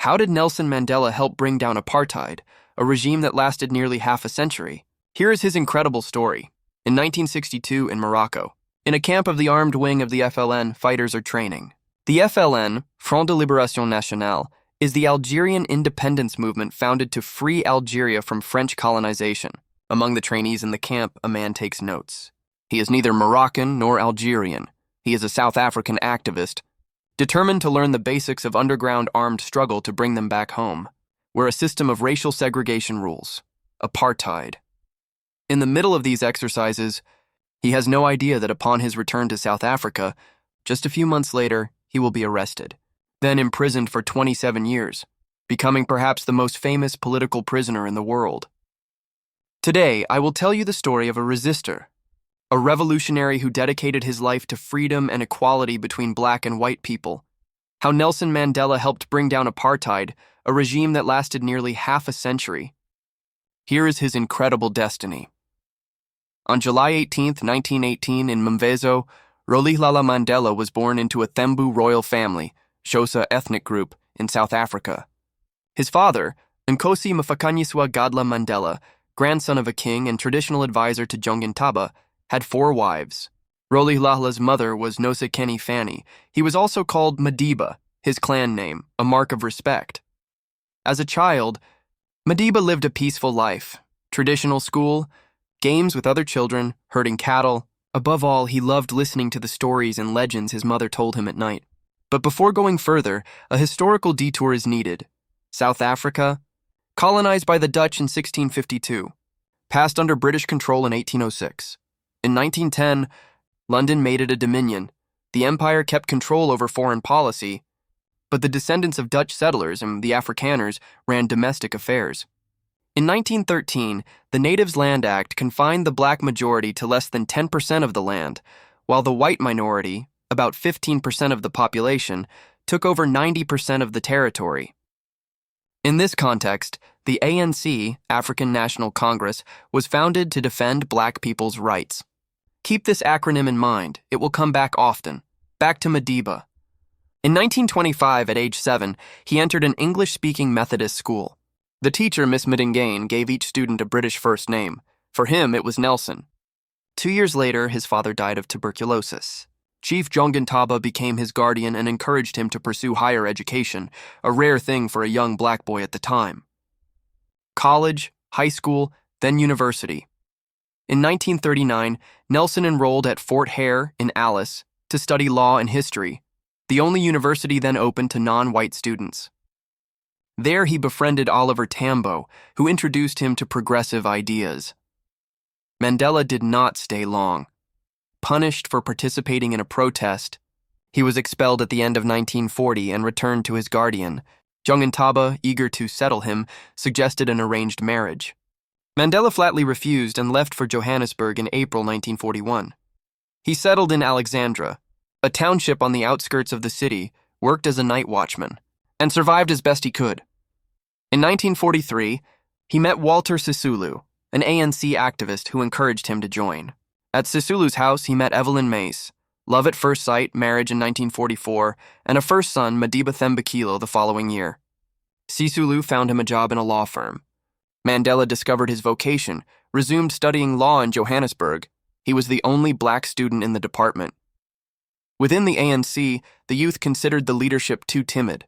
How did Nelson Mandela help bring down apartheid, a regime that lasted nearly half a century? Here is his incredible story. In 1962 in Morocco, in a camp of the armed wing of the FLN, fighters are training. The FLN, Front de Libération Nationale, is the Algerian independence movement founded to free Algeria from French colonization. Among the trainees in the camp, a man takes notes. He is neither Moroccan nor Algerian. He is a South African activist, determined to learn the basics of underground armed struggle to bring them back home, where a system of racial segregation rules: apartheid. In the middle of these exercises, he has no idea that upon his return to South Africa, just a few months later, he will be arrested, then imprisoned for 27 years, becoming perhaps the most famous political prisoner in the world. Today, I will tell you the story of a resistor, a revolutionary who dedicated his life to freedom and equality between black and white people, how Nelson Mandela helped bring down apartheid, a regime that lasted nearly half a century. Here is his incredible destiny. On July 18, 1918, in Mvezo, Rolihlahla Mandela was born into a Thembu royal family, Xhosa ethnic group, in South Africa. His father, Nkosi Mafakanyiswa Gadla Mandela, grandson of a king and traditional advisor to Jongintaba, had 4 wives. Rolihlahla's mother was Nosekeni Fanny. He was also called Madiba, his clan name, a mark of respect. As a child, Madiba lived a peaceful life: traditional school, games with other children, herding cattle. Above all, he loved listening to the stories and legends his mother told him at night. But before going further, a historical detour is needed. South Africa, colonized by the Dutch in 1652, passed under British control in 1806. In 1910, London made it a dominion. The empire kept control over foreign policy, but the descendants of Dutch settlers and the Afrikaners ran domestic affairs. In 1913, the Natives Land Act confined the black majority to less than 10% of the land, while the white minority, about 15% of the population, took over 90% of the territory. In this context, the ANC, African National Congress, was founded to defend black people's rights. Keep this acronym in mind. It will come back often. Back to Madiba. In 1925, at age 7, he entered an English-speaking Methodist school. The teacher, Miss Midingain, gave each student a British first name. For him, it was Nelson. 2 years later, his father died of tuberculosis. Chief Jongintaba became his guardian and encouraged him to pursue higher education, a rare thing for a young black boy at the time. College, high school, then university. In 1939, Nelson enrolled at Fort Hare in Alice to study law and history, the only university then open to non-white students. There he befriended Oliver Tambo, who introduced him to progressive ideas. Mandela did not stay long. Punished for participating in a protest, he was expelled at the end of 1940 and returned to his guardian. Jongintaba, eager to settle him, suggested an arranged marriage. Mandela flatly refused and left for Johannesburg in April 1941. He settled in Alexandra, a township on the outskirts of the city, worked as a night watchman, and survived as best he could. In 1943, he met Walter Sisulu, an ANC activist who encouraged him to join. At Sisulu's house, he met Evelyn Mace, love at first sight, marriage in 1944, and a first son, Madiba Thembekile, the following year. Sisulu found him a job in a law firm. Mandela discovered his vocation, resumed studying law in Johannesburg. He was the only black student in the department. Within the ANC, the youth considered the leadership too timid.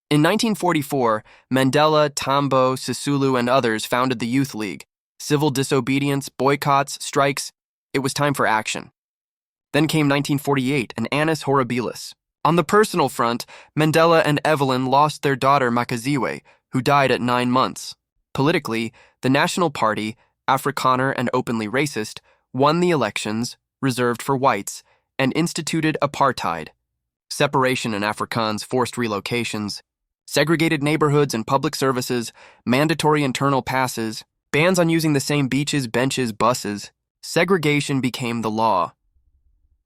In 1944, Mandela, Tambo, Sisulu, and others founded the Youth League. Civil disobedience, boycotts, strikes. It was time for action. Then came 1948 and Annus Horribilis. On the personal front, Mandela and Evelyn lost their daughter Makaziwe, who died at 9 months. Politically, the National Party, Afrikaner and openly racist, won the elections, reserved for whites, and instituted apartheid. Separation in Afrikaans, forced relocations, segregated neighborhoods and public services, mandatory internal passes, bans on using the same beaches, benches, buses. Segregation became the law.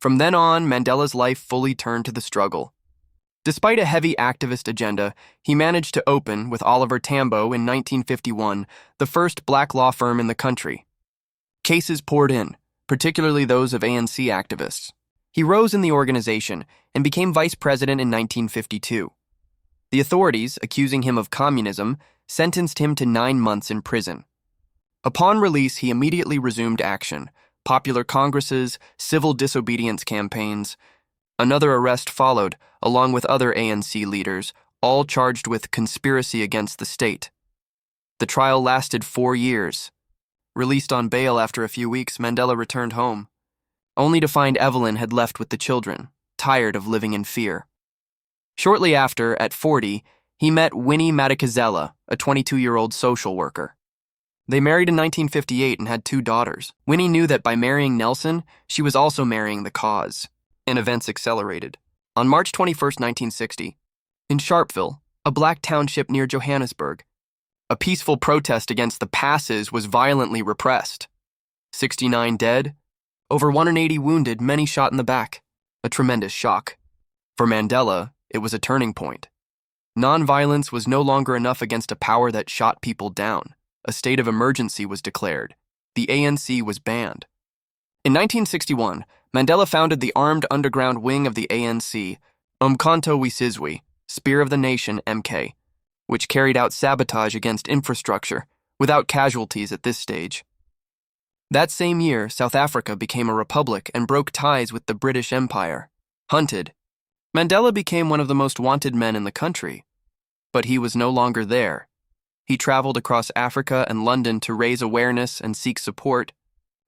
From then on, Mandela's life fully turned to the struggle. Despite a heavy activist agenda, he managed to open, with Oliver Tambo in 1951, the first black law firm in the country. Cases poured in, particularly those of ANC activists. He rose in the organization and became vice president in 1952. The authorities, accusing him of communism, sentenced him to 9 months in prison. Upon release, he immediately resumed action: popular congresses, civil disobedience campaigns. Another arrest followed, along with other ANC leaders, all charged with conspiracy against the state. The trial lasted 4 years. Released on bail after a few weeks, Mandela returned home, only to find Evelyn had left with the children, tired of living in fear. Shortly after, at 40, he met Winnie Madikizela, a 22-year-old social worker. They married in 1958 and had 2 daughters. Winnie knew that by marrying Nelson, she was also marrying the cause, and events accelerated. On March 21, 1960, in Sharpeville, a black township near Johannesburg, a peaceful protest against the passes was violently repressed. 69 dead, over 180 wounded, many shot in the back. A tremendous shock. For Mandela, it was a turning point. Non-violence was no longer enough against a power that shot people down. A state of emergency was declared. The ANC was banned. In 1961, Mandela founded the armed underground wing of the ANC, Umkhonto Sizwe, Spear of the Nation, MK, which carried out sabotage against infrastructure, without casualties at this stage. That same year, South Africa became a republic and broke ties with the British Empire. Hunted, Mandela became one of the most wanted men in the country. But he was no longer there. He traveled across Africa and London to raise awareness and seek support,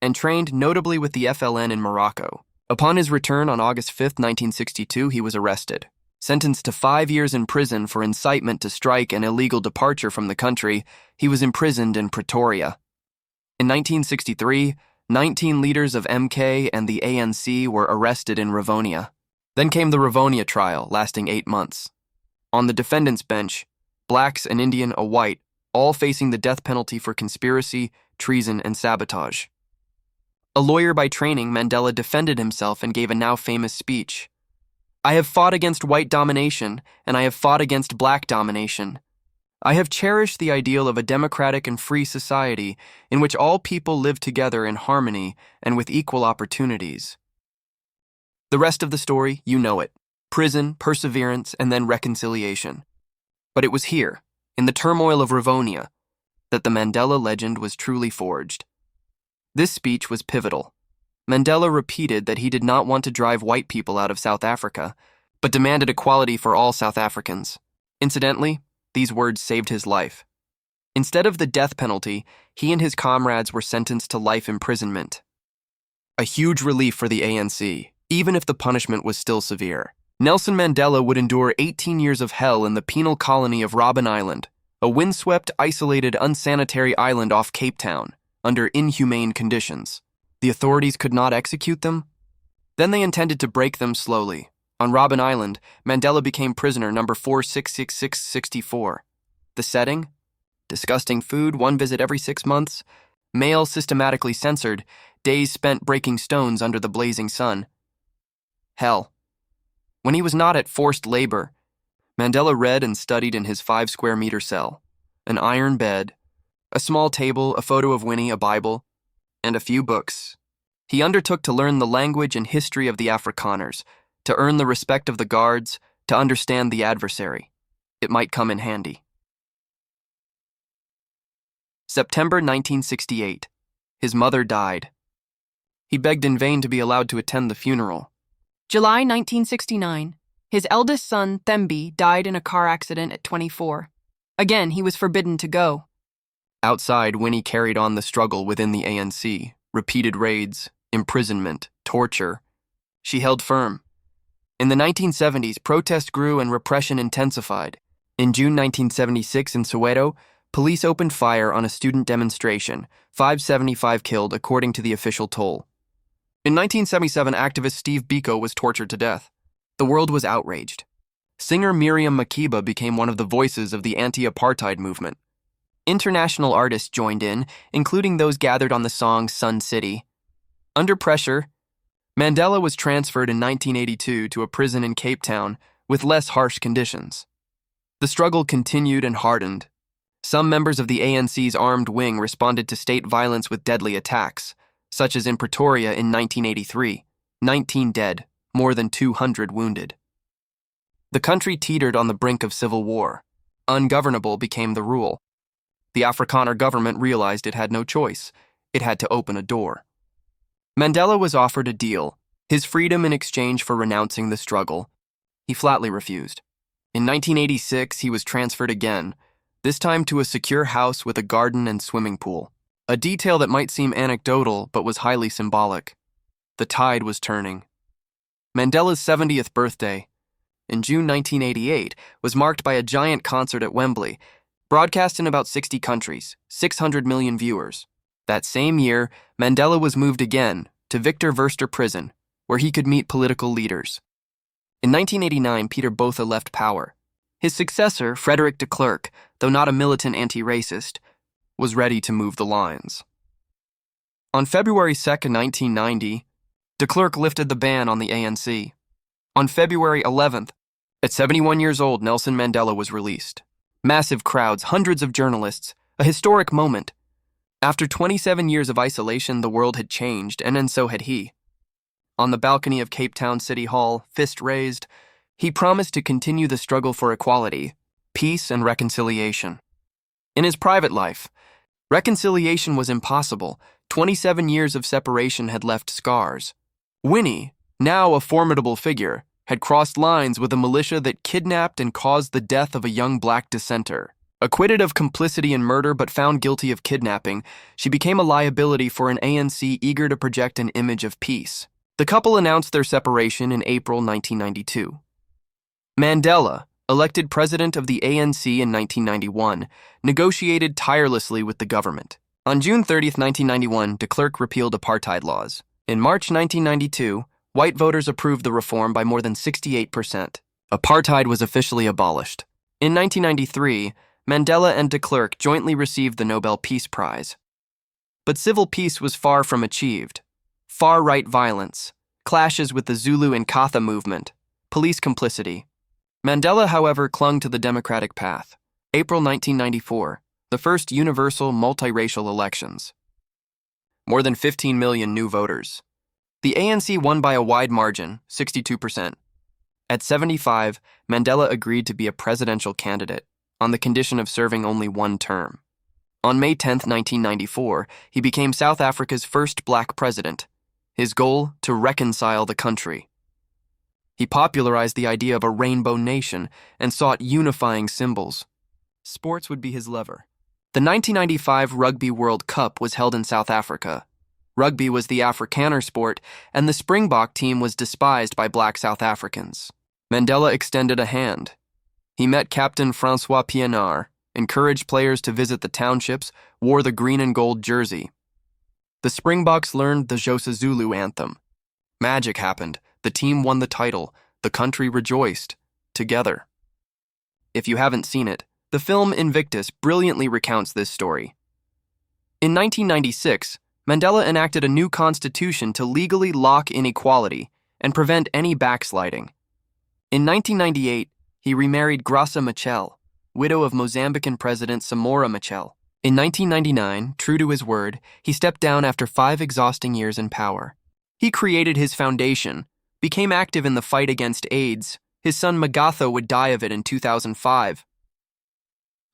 and trained notably with the FLN in Morocco. Upon his return on August 5, 1962, he was arrested. Sentenced to 5 years in prison for incitement to strike and illegal departure from the country, he was imprisoned in Pretoria. In 1963, 19 leaders of MK and the ANC were arrested in Rivonia. Then came the Rivonia trial, lasting 8 months. On the defendant's bench, blacks, an Indian, a white, all facing the death penalty for conspiracy, treason, and sabotage. A lawyer by training, Mandela defended himself and gave a now famous speech. "I have fought against white domination, and I have fought against black domination. I have cherished the ideal of a democratic and free society in which all people live together in harmony and with equal opportunities." The rest of the story, you know it. Prison, perseverance, and then reconciliation. But it was here, in the turmoil of Rivonia, that the Mandela legend was truly forged. This speech was pivotal. Mandela repeated that he did not want to drive white people out of South Africa, but demanded equality for all South Africans. Incidentally, these words saved his life. Instead of the death penalty, he and his comrades were sentenced to life imprisonment. A huge relief for the ANC, even if the punishment was still severe. Nelson Mandela would endure 18 years of hell in the penal colony of Robben Island, a windswept, isolated, unsanitary island off Cape Town, under inhumane conditions. The authorities could not execute them? Then they intended to break them slowly. On Robben Island, Mandela became prisoner number 466664. The setting? Disgusting food, 1 visit every 6 months, mail systematically censored, days spent breaking stones under the blazing sun. Hell. When he was not at forced labor, Mandela read and studied in his 5-square-meter cell. An iron bed, a small table, a photo of Winnie, a Bible, and a few books. He undertook to learn the language and history of the Afrikaners, to earn the respect of the guards, to understand the adversary. It might come in handy. September 1968. His mother died. He begged in vain to be allowed to attend the funeral. July 1969. His eldest son, Thembi, died in a car accident at 24. Again, he was forbidden to go. Outside, Winnie carried on the struggle within the ANC. Repeated raids, imprisonment, torture. She held firm. In the 1970s, protest grew and repression intensified. In June 1976 in Soweto, police opened fire on a student demonstration, 575 killed according to the official toll. In 1977, activist Steve Biko was tortured to death. The world was outraged. Singer Miriam Makeba became one of the voices of the anti-apartheid movement. International artists joined in, including those gathered on the song Sun City. Under pressure, Mandela was transferred in 1982 to a prison in Cape Town with less harsh conditions. The struggle continued and hardened. Some members of the ANC's armed wing responded to state violence with deadly attacks, such as in Pretoria in 1983, 19 dead, more than 200 wounded. The country teetered on the brink of civil war. Ungovernable became the rule. The Afrikaner government realized it had no choice. It had to open a door. Mandela was offered a deal, his freedom in exchange for renouncing the struggle. He flatly refused. In 1986, he was transferred again, this time to a secure house with a garden and swimming pool. A detail that might seem anecdotal but was highly symbolic. The tide was turning. Mandela's 70th birthday, in June 1988, was marked by a giant concert at Wembley, broadcast in about 60 countries, 600 million viewers. That same year, Mandela was moved again to Victor Verster Prison, where he could meet political leaders. In 1989, Peter Botha left power. His successor, Frederick de Klerk, though not a militant anti-racist, was ready to move the lines. On February 2, 1990, de Klerk lifted the ban on the ANC. On February 11th, at 71 years old, Nelson Mandela was released. Massive crowds, hundreds of journalists, a historic moment. After 27 years of isolation, the world had changed, and so had he. On the balcony of Cape Town City Hall, fist raised, he promised to continue the struggle for equality, peace, and reconciliation. In his private life, reconciliation was impossible. 27 years of separation had left scars. Winnie, now a formidable figure, had crossed lines with a militia that kidnapped and caused the death of a young black dissenter. Acquitted of complicity in murder but found guilty of kidnapping, she became a liability for an ANC eager to project an image of peace. The couple announced their separation in April 1992. Mandela, elected president of the ANC in 1991, negotiated tirelessly with the government. On June 30, 1991, de Klerk repealed apartheid laws. In March 1992, white voters approved the reform by more than 68%. Apartheid was officially abolished. In 1993, Mandela and de Klerk jointly received the Nobel Peace Prize. But civil peace was far from achieved. Far-right violence, clashes with the Zulu and Xhosa movement, police complicity. Mandela, however, clung to the democratic path. April 1994, the first universal multiracial elections. More than 15 million new voters. The ANC won by a wide margin, 62%. At 75, Mandela agreed to be a presidential candidate, on the condition of serving only one term. On May 10, 1994, he became South Africa's first black president. His goal, to reconcile the country. He popularized the idea of a rainbow nation and sought unifying symbols. Sports would be his lever. The 1995 Rugby World Cup was held in South Africa. Rugby was the Afrikaner sport, and the Springbok team was despised by black South Africans. Mandela extended a hand. He met Captain Francois Pienaar, encouraged players to visit the townships, wore the green and gold jersey. The Springboks learned the Xhosa Zulu anthem. Magic happened. The team won the title. The country rejoiced. Together. If you haven't seen it, the film Invictus brilliantly recounts this story. In 1996, Mandela enacted a new constitution to legally lock in equality and prevent any backsliding. In 1998, he remarried Graça Machel, widow of Mozambican President Samora Machel. In 1999, true to his word, he stepped down after 5 exhausting years in power. He created his foundation, became active in the fight against AIDS. His son Magatho would die of it in 2005.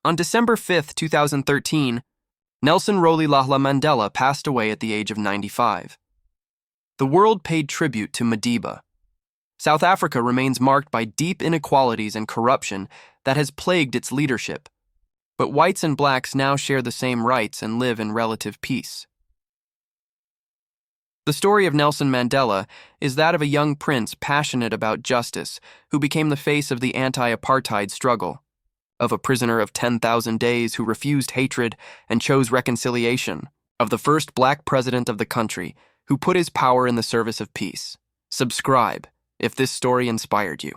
On December 5, 2013, Nelson Rolihlahla Mandela passed away at the age of 95. The world paid tribute to Madiba. South Africa remains marked by deep inequalities and corruption that has plagued its leadership. But whites and blacks now share the same rights and live in relative peace. The story of Nelson Mandela is that of a young prince passionate about justice who became the face of the anti-apartheid struggle, of a prisoner of 10,000 days who refused hatred and chose reconciliation, of the first black president of the country who put his power in the service of peace. Subscribe if this story inspired you.